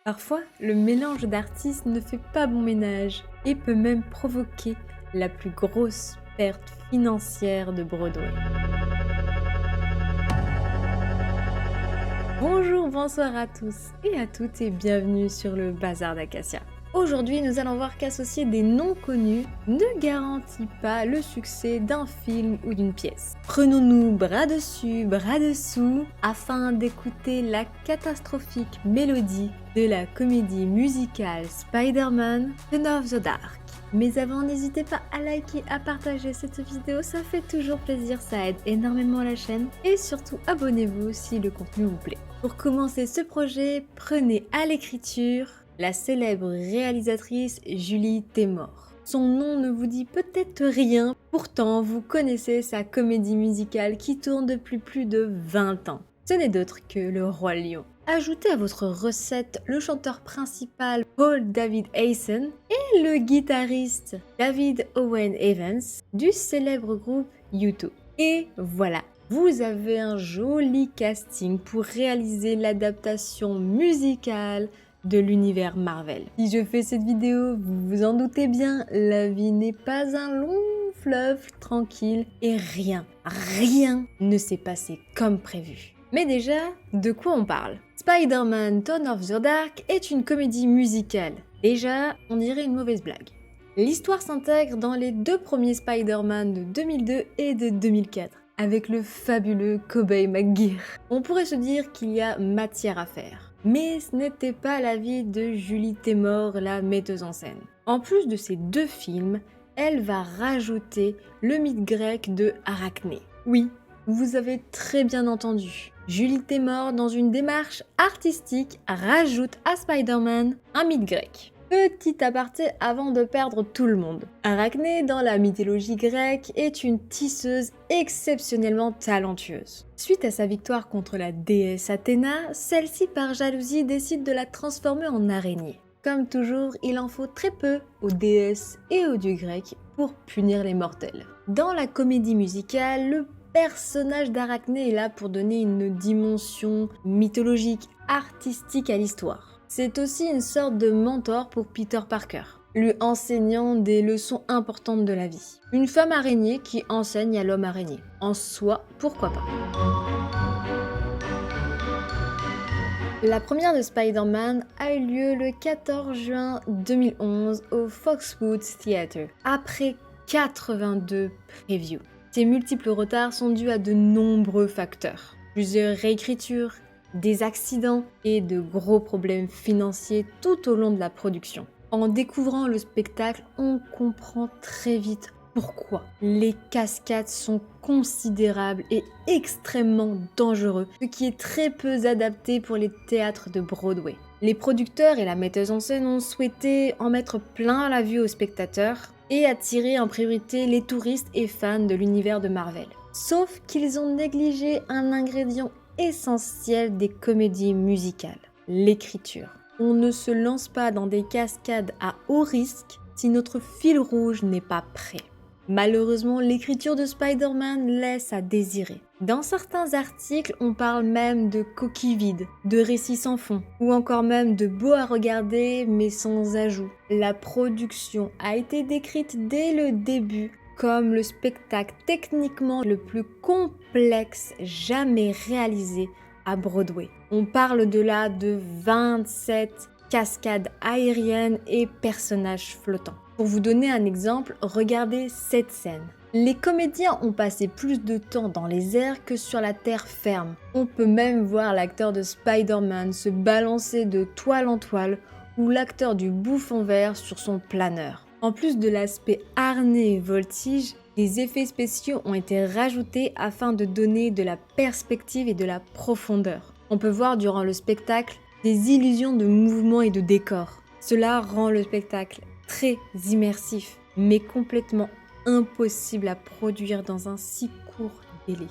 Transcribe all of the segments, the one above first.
Parfois, le mélange d'artistes ne fait pas bon ménage et peut même provoquer la plus grosse perte financière de Broadway. Bonjour, bonsoir à tous et à toutes et bienvenue sur le Bazar d'Acacia. Aujourd'hui, nous allons voir qu'associer des noms connus ne garantit pas le succès d'un film ou d'une pièce. Prenons-nous bras dessus, bras dessous, afin d'écouter la catastrophique mélodie de la comédie musicale Spider-Man Turn of the Dark. Mais avant, n'hésitez pas à liker, à partager cette vidéo, ça fait toujours plaisir, ça aide énormément la chaîne. Et surtout, abonnez-vous si le contenu vous plaît. Pour commencer ce projet, prenez à l'écriture la célèbre réalisatrice Julie Taymor. Son nom ne vous dit peut-être rien, pourtant vous connaissez sa comédie musicale qui tourne depuis plus de 20 ans. Ce n'est d'autre que Le Roi Lion. Ajoutez à votre recette le chanteur principal Paul David Heysen et le guitariste David Owen Evans du célèbre groupe U2. Et voilà, vous avez un joli casting pour réaliser l'adaptation musicale de l'univers Marvel. Si je fais cette vidéo, vous vous en doutez bien, la vie n'est pas un long fleuve tranquille et rien ne s'est passé comme prévu. Mais déjà, de quoi on parle? Spider-Man Turn of the Dark est une comédie musicale. Déjà, on dirait une mauvaise blague. L'histoire s'intègre dans les deux premiers Spider-Man de 2002 et de 2004, avec le fabuleux Tobey Maguire. On pourrait se dire qu'il y a matière à faire. Mais ce n'était pas l'avis de Julie Taymor, la metteuse en scène. En plus de ces deux films, elle va rajouter le mythe grec de Arachné. Oui, vous avez très bien entendu. Julie Taymor, dans une démarche artistique, rajoute à Spider-Man un mythe grec. Petit aparté avant de perdre tout le monde. Arachné, dans la mythologie grecque, est une tisseuse exceptionnellement talentueuse. Suite à sa victoire contre la déesse Athéna, celle-ci par jalousie décide de la transformer en araignée. Comme toujours, il en faut très peu aux déesses et aux dieux grecs pour punir les mortels. Dans la comédie musicale, le personnage d'Arachné est là pour donner une dimension mythologique, artistique à l'histoire. C'est aussi une sorte de mentor pour Peter Parker, lui enseignant des leçons importantes de la vie. Une femme araignée qui enseigne à l'homme araignée. En soi, pourquoi pas? La première de Spider-Man a eu lieu le 14 juin 2011 au Foxwoods Theatre, après 82 previews. Ces multiples retards sont dus à de nombreux facteurs. Plusieurs réécritures, des accidents et de gros problèmes financiers tout au long de la production. En découvrant le spectacle, on comprend très vite pourquoi. Les cascades sont considérables et extrêmement dangereux, ce qui est très peu adapté pour les théâtres de Broadway. Les producteurs et la metteuse en scène ont souhaité en mettre plein la vue aux spectateurs et attirer en priorité les touristes et fans de l'univers de Marvel. Sauf qu'ils ont négligé un ingrédient essentiel des comédies musicales, l'écriture. On ne se lance pas dans des cascades à haut risque si notre fil rouge n'est pas prêt. Malheureusement, l'écriture de Spider-Man laisse à désirer. Dans certains articles, on parle même de coquilles vides, de récits sans fond, ou encore même de beau à regarder mais sans ajout. La production a été décrite dès le début comme le spectacle techniquement le plus complexe jamais réalisé à Broadway. On parle de là de 27 cascades aériennes et personnages flottants. Pour vous donner un exemple, regardez cette scène. Les comédiens ont passé plus de temps dans les airs que sur la terre ferme. On peut même voir l'acteur de Spider-Man se balancer de toile en toile ou l'acteur du Bouffon Vert sur son planeur. En plus de l'aspect harnais et voltige, des effets spéciaux ont été rajoutés afin de donner de la perspective et de la profondeur. On peut voir durant le spectacle des illusions de mouvement et de décor. Cela rend le spectacle très immersif, mais complètement impossible à produire dans un si court délai.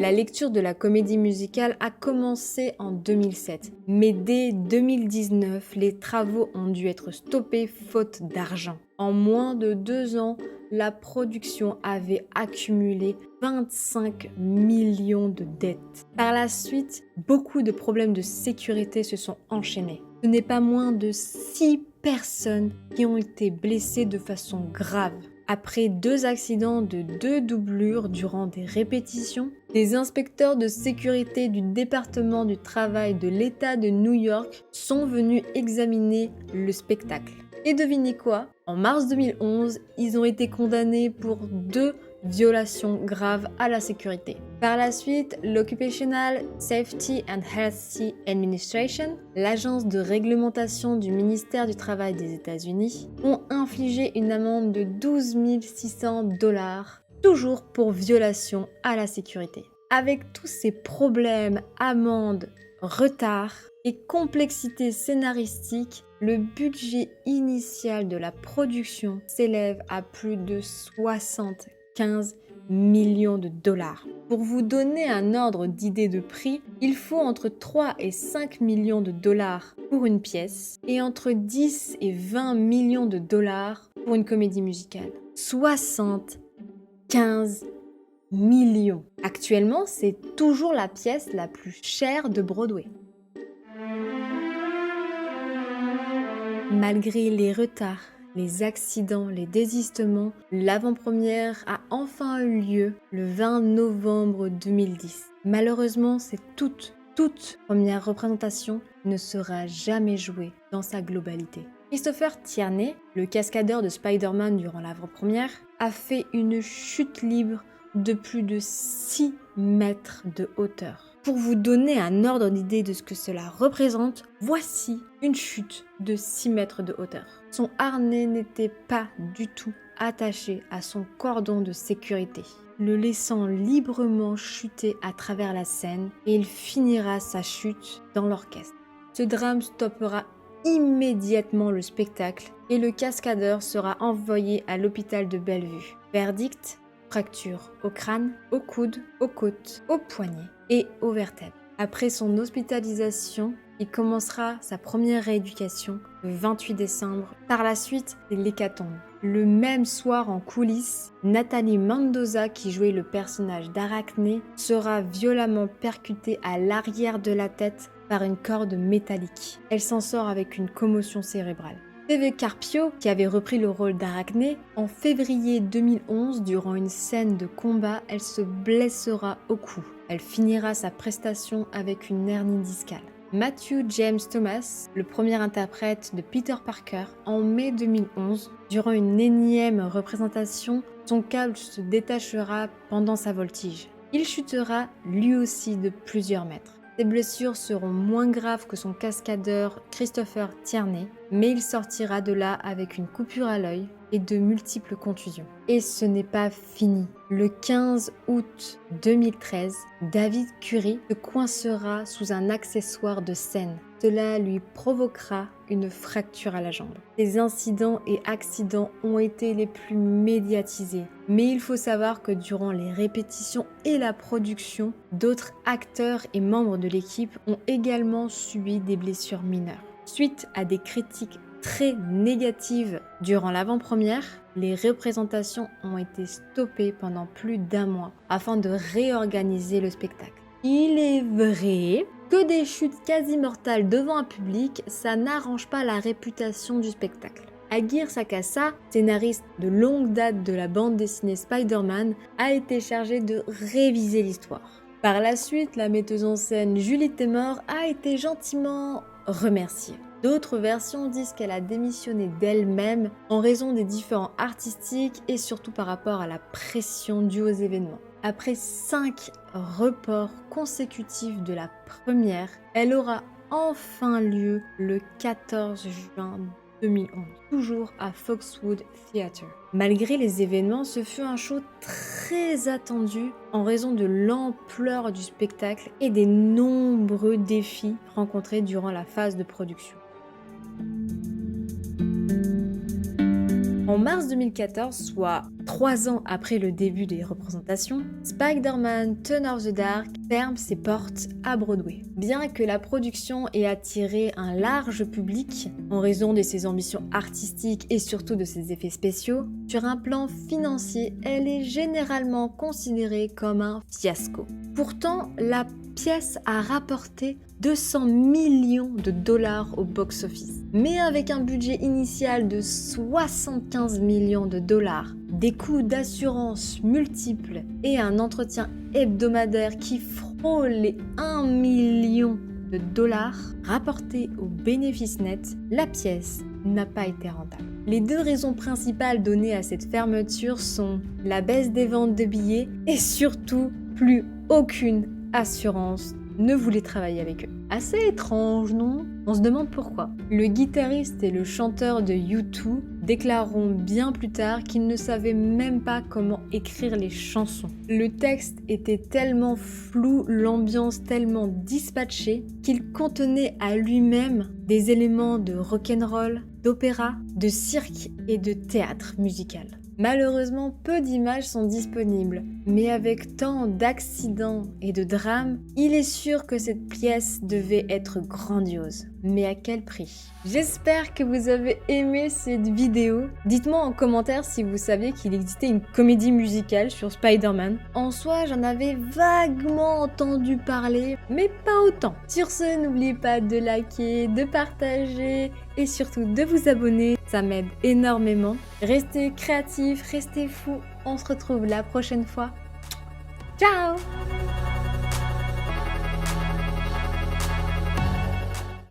La lecture de la comédie musicale a commencé en 2007, mais dès 2019, les travaux ont dû être stoppés faute d'argent. En moins de 2 ans, la production avait accumulé 25 millions de dettes. Par la suite, beaucoup de problèmes de sécurité se sont enchaînés. Ce n'est pas moins de 6 personnes qui ont été blessées de façon grave. Après 2 accidents de 2 doublures durant des répétitions, des inspecteurs de sécurité du département du travail de l'État de New York sont venus examiner le spectacle. Et devinez quoi? En mars 2011, ils ont été condamnés pour 2 violations graves à la sécurité. Par la suite, l'Occupational Safety and Health Administration, l'agence de réglementation du ministère du Travail des États-Unis, ont infligé une amende de 12 600 $, toujours pour violation à la sécurité. Avec tous ces problèmes, amendes, retards et complexité scénaristique, le budget initial de la production s'élève à plus de 75 millions de $. Pour vous donner un ordre d'idée de prix, il faut entre 3 et 5 millions de $ pour une pièce et entre 10 et 20 millions de $ pour une comédie musicale. 75 millions. Actuellement, c'est toujours la pièce la plus chère de Broadway. Malgré les retards, les accidents, les désistements, l'avant-première a enfin eu lieu le 20 novembre 2010. Malheureusement, cette toute première représentation ne sera jamais jouée dans sa globalité. Christopher Tierney, le cascadeur de Spider-Man durant l'avant-première, a fait une chute libre de plus de 6 mètres de hauteur. Pour vous donner un ordre d'idée de ce que cela représente, voici une chute de 6 mètres de hauteur. Son harnais n'était pas du tout attaché à son cordon de sécurité, le laissant librement chuter à travers la scène et il finira sa chute dans l'orchestre. Ce drame stoppera immédiatement le spectacle et le cascadeur sera envoyé à l'hôpital de Bellevue. Verdict: fracture au crâne, au coude, aux côtes, aux poignets et aux vertèbres. Après son hospitalisation, il commencera sa première rééducation le 28 décembre. Par la suite, c'est l'hécatombe. Le même soir en coulisses, Nathalie Mendoza, qui jouait le personnage d'Arachné, sera violemment percutée à l'arrière de la tête par une corde métallique. Elle s'en sort avec une commotion cérébrale. Phoebe Carpio, qui avait repris le rôle d'Arachné, en février 2011, durant une scène de combat, elle se blessera au cou. Elle finira sa prestation avec une hernie discale. Matthew James Thomas, le premier interprète de Peter Parker, en mai 2011, durant une énième représentation, son câble se détachera pendant sa voltige. Il chutera lui aussi de plusieurs mètres. Ses blessures seront moins graves que son cascadeur Christopher Tierney, mais il sortira de là avec une coupure à l'œil et de multiples contusions. Et ce n'est pas fini. Le 15 août 2013, David Curie se coincera sous un accessoire de scène. Cela lui provoquera une fracture à la jambe. Ces incidents et accidents ont été les plus médiatisés. Mais il faut savoir que durant les répétitions et la production, d'autres acteurs et membres de l'équipe ont également subi des blessures mineures. Suite à des critiques très négatives durant l'avant-première, les représentations ont été stoppées pendant plus d'1 mois afin de réorganiser le spectacle. Il est vrai que des chutes quasi mortales devant un public, ça n'arrange pas la réputation du spectacle. Aguirre Sacasa, scénariste de longue date de la bande dessinée Spider-Man, a été chargé de réviser l'histoire. Par la suite, la metteuse en scène Julie Taymor a été gentiment remerciée. D'autres versions disent qu'elle a démissionné d'elle-même en raison des différends artistiques et surtout par rapport à la pression due aux événements. Après 5 reports consécutifs de la première, elle aura enfin lieu le 14 juin 2011, toujours à Foxwood Theatre. Malgré les événements, ce fut un show très attendu en raison de l'ampleur du spectacle et des nombreux défis rencontrés durant la phase de production. En mars 2014, soit 3 ans après le début des représentations, Spider-Man Turn of the Dark ferme ses portes à Broadway. Bien que la production ait attiré un large public en raison de ses ambitions artistiques et surtout de ses effets spéciaux, sur un plan financier, elle est généralement considérée comme un fiasco. Pourtant, la pièce a rapporté 200 millions de dollars au box-office. Mais avec un budget initial de 75 millions de dollars, des coûts d'assurance multiples et un entretien hebdomadaire qui frôle les 1 million de dollars rapportés au bénéfice net, la pièce n'a pas été rentable. Les 2 raisons principales données à cette fermeture sont la baisse des ventes de billets et surtout plus aucune assurance ne voulait travailler avec eux. Assez étrange, non? On se demande pourquoi. Le guitariste et le chanteur de U2 déclareront bien plus tard qu'ils ne savaient même pas comment écrire les chansons. Le texte était tellement flou, l'ambiance tellement dispatchée, qu'il contenait à lui-même des éléments de rock'n'roll, d'opéra, de cirque et de théâtre musical. Malheureusement, peu d'images sont disponibles, mais avec tant d'accidents et de drames, il est sûr que cette pièce devait être grandiose. Mais à quel prix? J'espère que vous avez aimé cette vidéo. Dites-moi en commentaire si vous saviez qu'il existait une comédie musicale sur Spider-Man. En soi, j'en avais vaguement entendu parler, mais pas autant. Sur ce, n'oubliez pas de liker, de partager et surtout de vous abonner. Ça m'aide énormément. Restez créatifs, restez fous. On se retrouve la prochaine fois. Ciao!